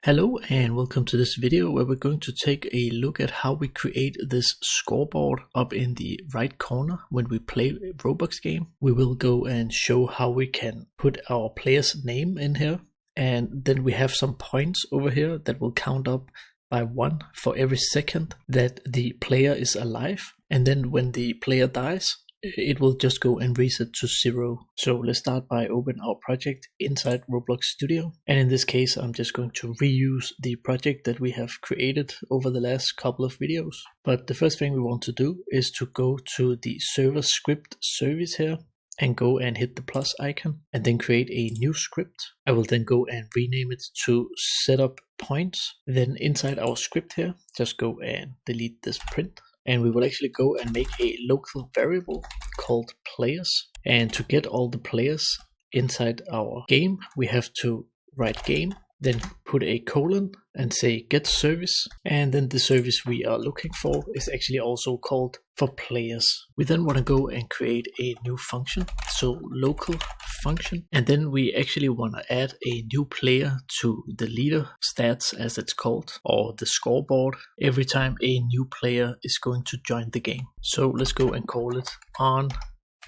Hello and welcome to this video where we're going to take a look at how we create this scoreboard up in the right corner when we play a Roblox game. We will go and show how we can put our player's name in here, and then we have some points over here that will count up by 1 for every second that the player is alive, and then when the player dies it will just go and reset to 0. So let's start by opening our project inside Roblox Studio. And in this case, I'm just going to reuse the project that we have created over the last couple of videos. But the first thing we want to do is to go to the server script service here and go and hit the plus icon and then create a new script. I will then go and rename it to setup points. Then inside our script here, just go and delete this print. And we will actually go and make a local variable called players. And to get all the players inside our game, we have to write game, then put a colon and say get service. And then the service we are looking for is actually also called for players. We then want to go and create a new function. So local function. And then we actually want to add a new player to the leader stats, as it's called, or the scoreboard, every time a new player is going to join the game. So let's go and call it on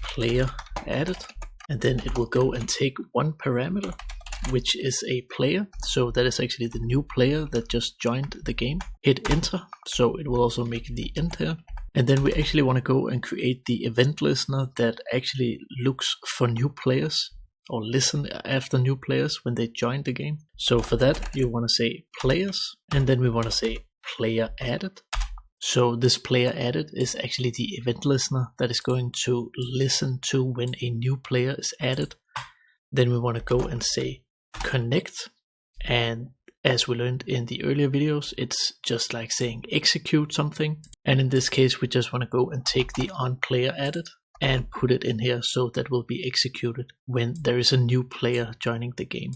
player added. And then it will go and take one parameter, which is a player. So that is actually the new player that just joined the game. Hit enter, so it will also make the end here. And then we actually want to go and create the event listener that actually looks for new players or listen after new players when they join the game. So for that you want to say players, and then we want to say player added. So this player added is actually the event listener that is going to listen to when a new player is added. Then we want to go and say connect, and as we learned in the earlier videos, it's just like saying execute something. And in this case, we just want to go and take the on player added and put it in here so that will be executed when there is a new player joining the game.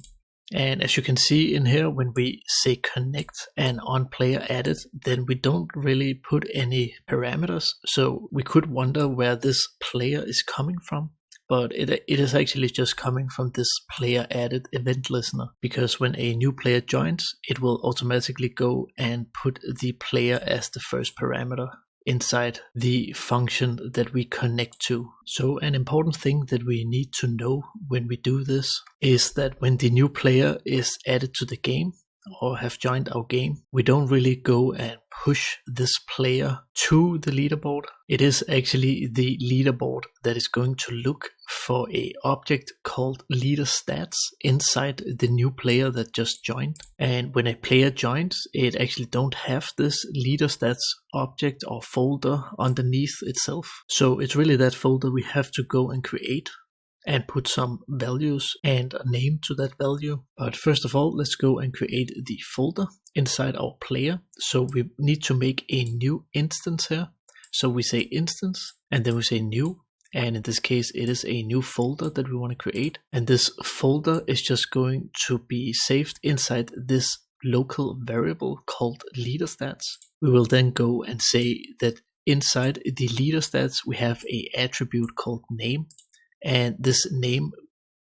And as you can see in here, when we say connect and on player added, then we don't really put any parameters. So we could wonder where this player is coming from. But it is actually just coming from this player added event listener, because when a new player joins, it will automatically go and put the player as the first parameter inside the function that we connect to. So an important thing that we need to know when we do this is that when the new player is added to the game or have joined our game, we don't really go and push this player to the leaderboard. It is actually the leaderboard that is going to look for a object called leader stats inside the new player that just joined. And when a player joins, it actually don't have this leader stats object or folder underneath itself. So it's really that folder we have to go and create and put some values and a name to that value. But first of all, let's go and create the folder inside our player. So we need to make a new instance here. So we say instance and then we say new. And in this case, it is a new folder that we want to create. And this folder is just going to be saved inside this local variable called leader stats. We will then go and say that inside the leader stats, we have a attribute called name. And this name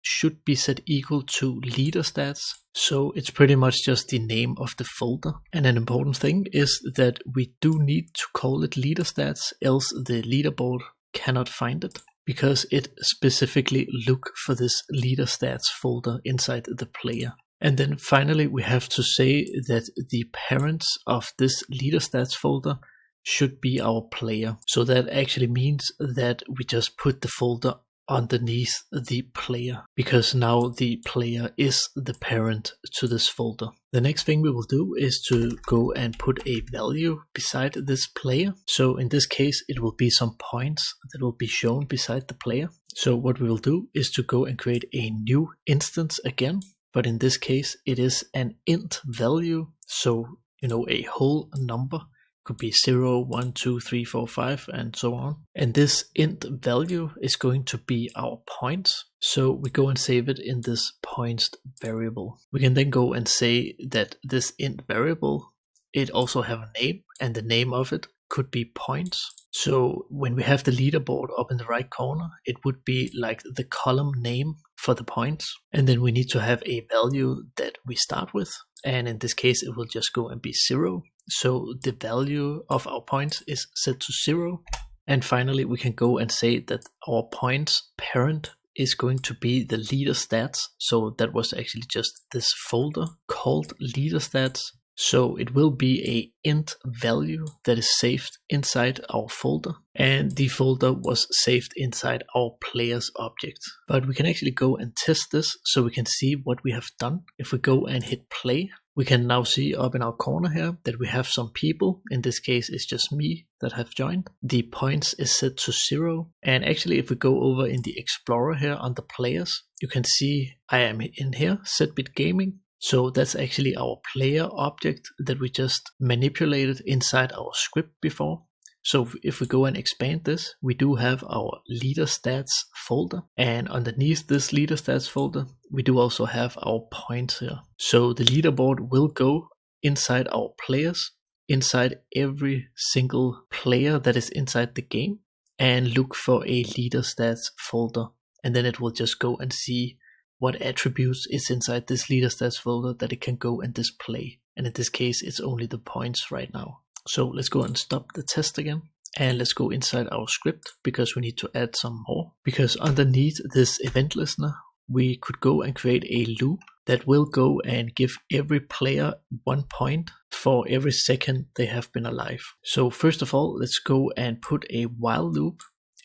should be set equal to leader stats. So it's pretty much just the name of the folder. And an important thing is that we do need to call it leader stats, else the leaderboard cannot find it, because it specifically look for this leader stats folder inside the player. And then finally, we have to say that the parents of this leader stats folder should be our player. So that actually means that we just put the folder underneath the player, because now the player is the parent to this folder. The next thing we will do is to go and put a value beside this player. So in this case, it will be some points that will be shown beside the player. So what we will do is to go and create a new instance again, but in this case, it is an int value. So, a whole number. Could be 0, 1, 2, 3, 4, 5, and so on. And this int value is going to be our points. So we go and save it in this points variable. We can then go and say that this int variable, it also have a name, and the name of it could be points. So when we have the leaderboard up in the right corner, it would be like the column name for the points. And then we need to have a value that we start with. and in this case it will just go and be 0. So the value of our points is set to 0. And finally we can go and say that our points parent is going to be the leader stats. So that was actually just this folder called leader stats. So it will be a int value that is saved inside our folder, and the folder was saved inside our players object. But we can actually go and test this so we can see what we have done. If we go and hit play, we can now see up in our corner here that we have some people. In this case it's just me that have joined. The points is set to 0, and actually if we go over in the Explorer here under players, you can see I am in here, setbit gaming. So that's actually our player object that we just manipulated inside our script before. So if we go and expand this, we do have our leader stats folder, and underneath this leader stats folder we do also have our points here. So the leaderboard will go inside our players, inside every single player that is inside the game, and look for a leader stats folder, and then it will just go and see what attributes is inside this leader stats folder that it can go and display. And in this case it's only the points right now. So let's go and stop the test again, and let's go inside our script because we need to add some more. Because underneath this event listener we could go and create a loop that will go and give every player 1 point for every second they have been alive. So first of all, let's go and put a while loop,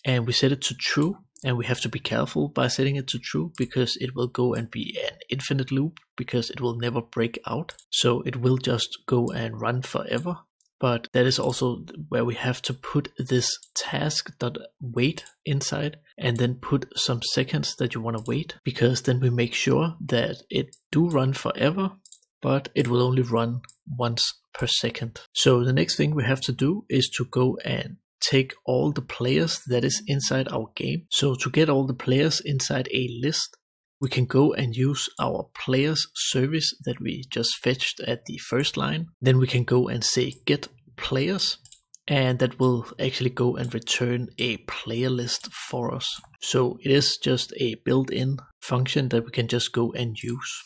and we set it to true. And we have to be careful by setting it to true because it will go and be an infinite loop because it will never break out. So it will just go and run forever. But that is also where we have to put this task.wait inside and then put some seconds that you want to wait, because then we make sure that it do run forever, but it will only run once per second. So the next thing we have to do is to go and take all the players that is inside our game. So to get all the players inside a list, we can go and use our players service that we just fetched at the first line. Then we can go and say get players, and that will actually go and return a player list for us. So it is just a built-in function that we can just go and use.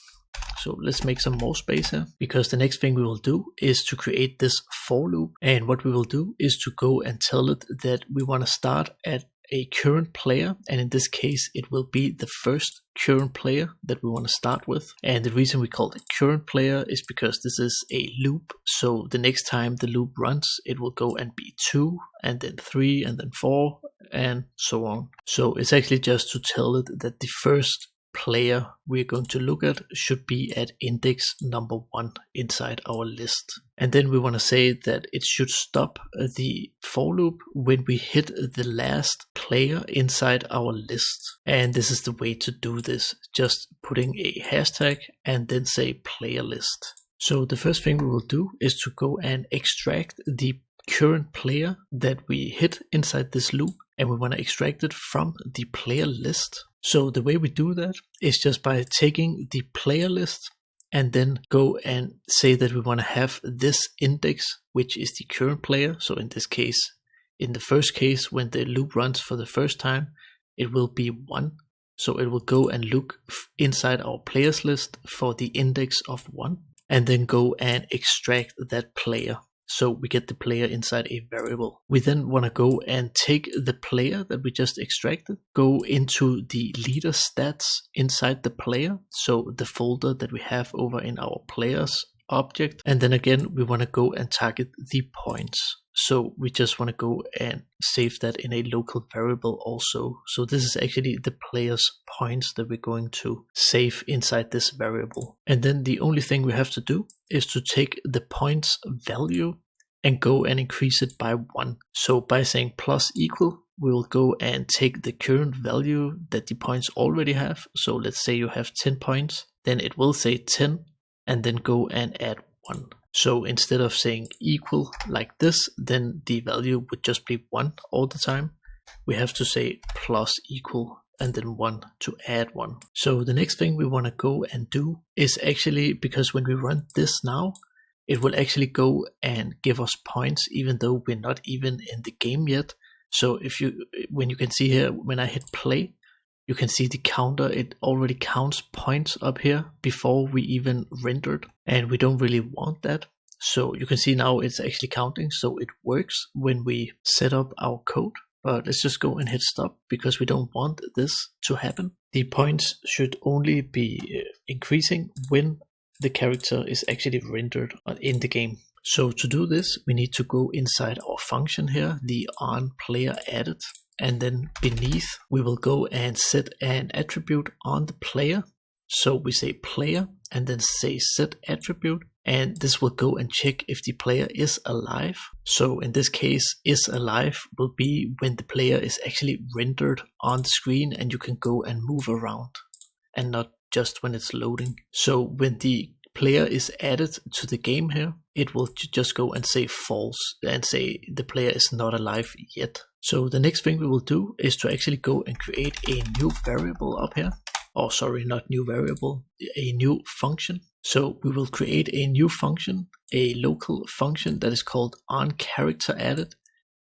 So let's make some more space here, because the next thing we will do is to create this for loop. And what we will do is to go and tell it that we want to start at a current player, and in this case it will be the first current player that we want to start with. And the reason we call it current player is because this is a loop, so the next time the loop runs it will go and be 2 and then 3 and then 4 and so on. So it's actually just to tell it that the first player we're going to look at should be at index number 1 inside our list. And then we want to say that it should stop the for loop when we hit the last player inside our list. And this is the way to do this, just putting a hashtag and then say player list. So the first thing we will do is to go and extract the current player that we hit inside this loop, and we want to extract it from the player list. So the way we do that is just by taking the player list and then go and say that we want to have this index, which is the current player. So in this case, in the first case, when the loop runs for the first time, it will be 1. So it will go and look inside our players list for the index of 1 and then go and extract that player. So we get the player inside a variable. We then want to go and take the player that we just extracted, go into the leader stats inside the player, so the folder that we have over in our players object, and then again we want to go and target the points. So we just want to go and save that in a local variable also. So this is actually the player's points that we're going to save inside this variable. And then the only thing we have to do is to take the points value and go and increase it by 1. So by saying plus equal, we will go and take the current value that the points already have. So let's say you have 10 points, then it will say 10 and then go and add 1. So instead of saying equal like this, then the value would just be 1 all the time. We have to say plus equal and then 1 to add 1. So the next thing we want to go and do is actually, because when we run this now, it will actually go and give us points even though we're not even in the game yet. So when you can see here, when I hit play, you can see the counter, it already counts points up here before we even rendered, and we don't really want that. So you can see now it's actually counting, so it works when we set up our code. But let's just go and hit stop because we don't want this to happen. The points should only be increasing when the character is actually rendered in the game. So to do this, we need to go inside our function here, the onPlayerAdded, and then beneath we will go and set an attribute on the player. So we say player and then say set attribute, and this will go and check if the player is alive. So in this case, is alive will be when the player is actually rendered on the screen and you can go and move around, and not just when it's loading. So when the player is added to the game here, it will just go and say false and say the player is not alive yet. So the next thing we will do is to actually go and create a new variable up here. Oh, sorry, not new variable, a new function. So we will create a new function, a local function that is called onCharacterAdded.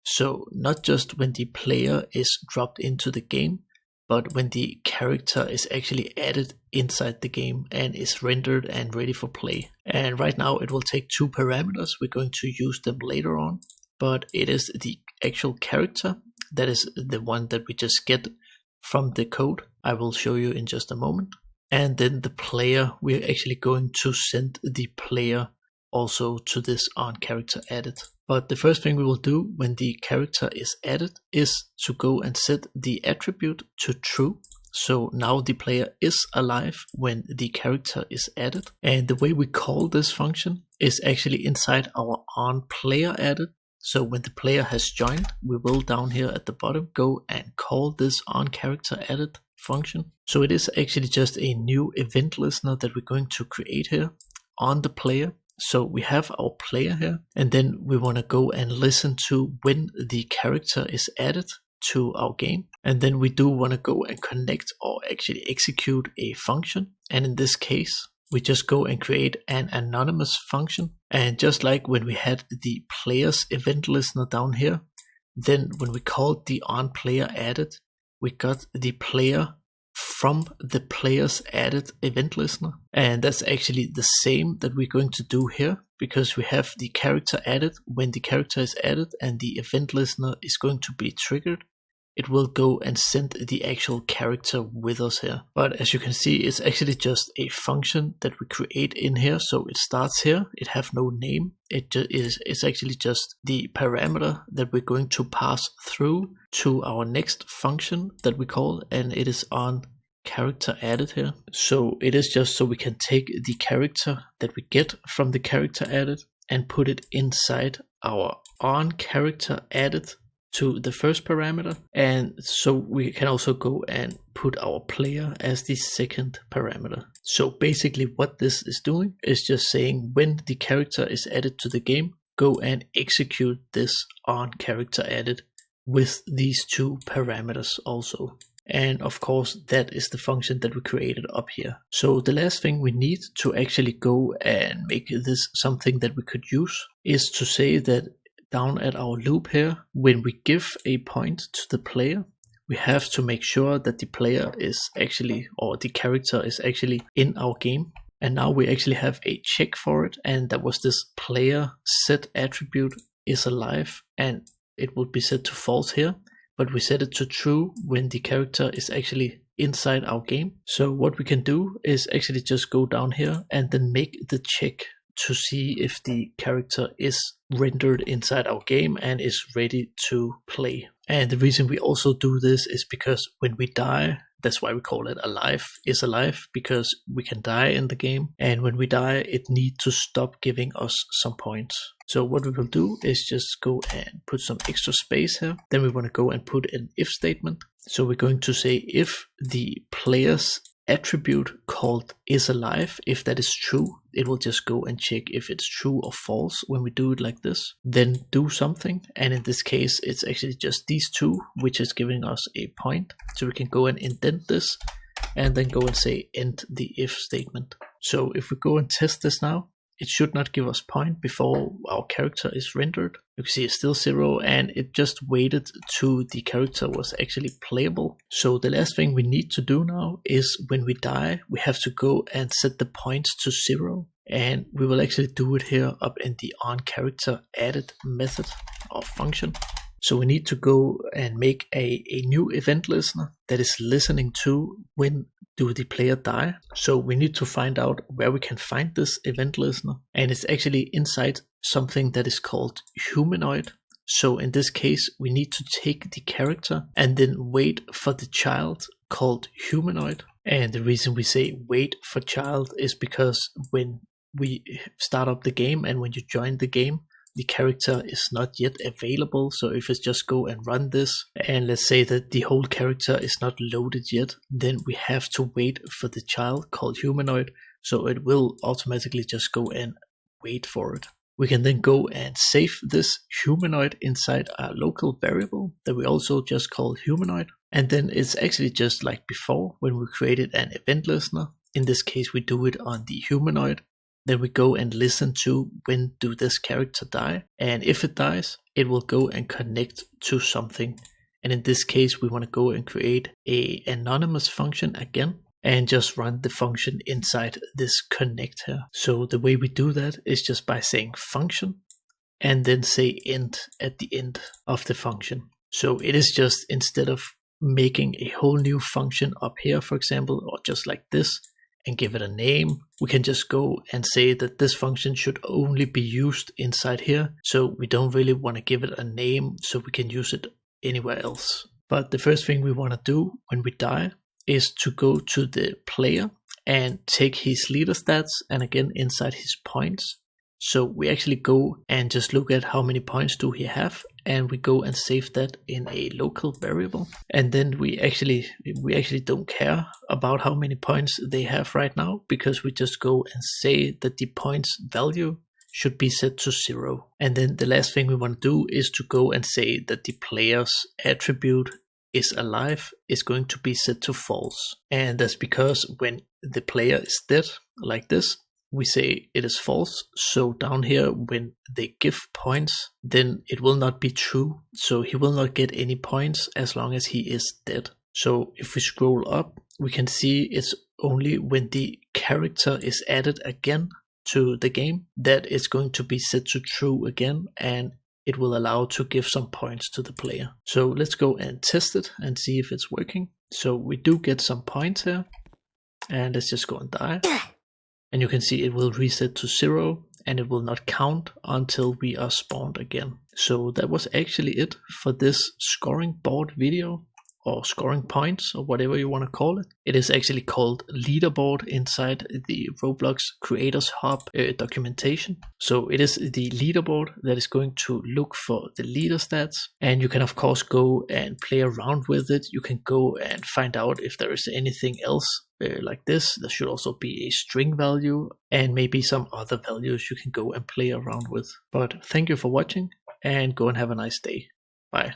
So not just when the player is dropped into the game, but when the character is actually added inside the game and is rendered and ready for play. And right now it will take 2 parameters. We're going to use them later on, but it is the actual character that is the one that we just get from the code. I will show you in just a moment. And then the player, we're actually going to send the player also to this onCharacterAdded. But the first thing we will do when the character is added is to go and set the attribute to true. So now the player is alive when the character is added. And the way we call this function is actually inside our onPlayerAdded. So when the player has joined, we will down here at the bottom go and call this onCharacterAdded function. So it is actually just a new event listener that we're going to create here on the player. So we have our player here, and then we want to go and listen to when the character is added to our game. And then we do want to go and connect or actually execute a function. And in this case, we just go and create an anonymous function. And just like when we had the player's event listener down here, then when we called the onPlayerAdded, we got the player from the player's added event listener. And that's actually the same that we're going to do here, because we have the character added. When the character is added and the event listener is going to be triggered, it will go and send the actual character with us here. But as you can see, it's actually just a function that we create in here. So it starts here, it have no name. It's actually just the parameter that we're going to pass through to our next function that we call, and it is on character added here. So it is just so we can take the character that we get from the character added and put it inside our on character added to the first parameter, and so we can also go and put our player as the second parameter. So basically what this is doing is just saying when the character is added to the game, go and execute this on character added with these 2 parameters also. And of course that is the function that we created up here. So the last thing we need to actually go and make this something that we could use is to say that down at our loop here, when we give a point to the player, we have to make sure that the player is actually, or the character is actually in our game. And now we actually have a check for it, and that was this player set attribute is alive, and it would be set to false here, but we set it to true when the character is actually inside our game. So what we can do is actually just go down here and then make the check to see if the character is rendered inside our game and is ready to play. And the reason we also do this is because when we die, that's why we call it alive, is alive, because we can die in the game, and when we die it needs to stop giving us some points. So what we will do is just go and put some extra space here. Then we want to go and put an if statement. So we're going to say if the player's attribute called is alive, if that is true, it will just go and check if it's true or false when we do it like this. Then do something, and in this case it's actually just these 2, which is giving us a point. So we can go and indent this and then go and say end the if statement. So if we go and test this now, it should not give us point before our character is rendered. You can see it's still 0, and it just waited till the character was actually playable. So the last thing we need to do now is when we die, we have to go and set the points to 0. And we will actually do it here up in the onCharacterAdded method or function. So we need to go and make a new event listener that is listening to when do the player die. So we need to find out where we can find this event listener. And it's actually inside something that is called humanoid. So in this case, we need to take the character and then wait for the child called humanoid. And the reason we say wait for child is because when we start up the game and when you join the game, the character is not yet available. So if it's just go and run this, and let's say that the whole character is not loaded yet, then we have to wait for the child called humanoid. So it will automatically just go and wait for it. We can then go and save this humanoid inside a local variable that we also just call humanoid. And then it's actually just like before when we created an event listener. In this case, we do it on the humanoid. Then we go and listen to when do this character die. And if it dies, it will go and connect to something. And in this case, we want to go and create a anonymous function again and just run the function inside this connect here. So the way we do that is just by saying function and then say end at the end of the function. So it is just, instead of making a whole new function up here, for example, or just like this, and give it a name, we can just go and say that this function should only be used inside here. So we don't really want to give it a name, so we can use it anywhere else. But the first thing we want to do when we die is to go to the player and take his leader stats, and again inside his points. So we actually go and just look at how many points do he have, and we go and save that in a local variable. And then we actually don't care about how many points they have right now, because we just go and say that the points value should be set to 0. And then the last thing we want to do is to go and say that the player's attribute is alive is going to be set to false. And that's because when the player is dead like this, we say it is false. So down here, when they give points, then it will not be true. So he will not get any points as long as he is dead. So if we scroll up, we can see it's only when the character is added again to the game that it's going to be set to true again, and it will allow to give some points to the player. So let's go and test it and see if it's working. So we do get some points here, and let's just go and die. And you can see it will reset to 0, and it will not count until we are spawned again. So that was actually it for this scoring board video, or scoring points, or whatever you want to call it. It is actually called Leaderboard inside the Roblox Creators Hub documentation. So it is the leaderboard that is going to look for the leader stats, and you can of course go and play around with it. You can go and find out if there is anything else like this. There should also be a string value and maybe some other values you can go and play around with. But thank you for watching, and go and have a nice day. Bye.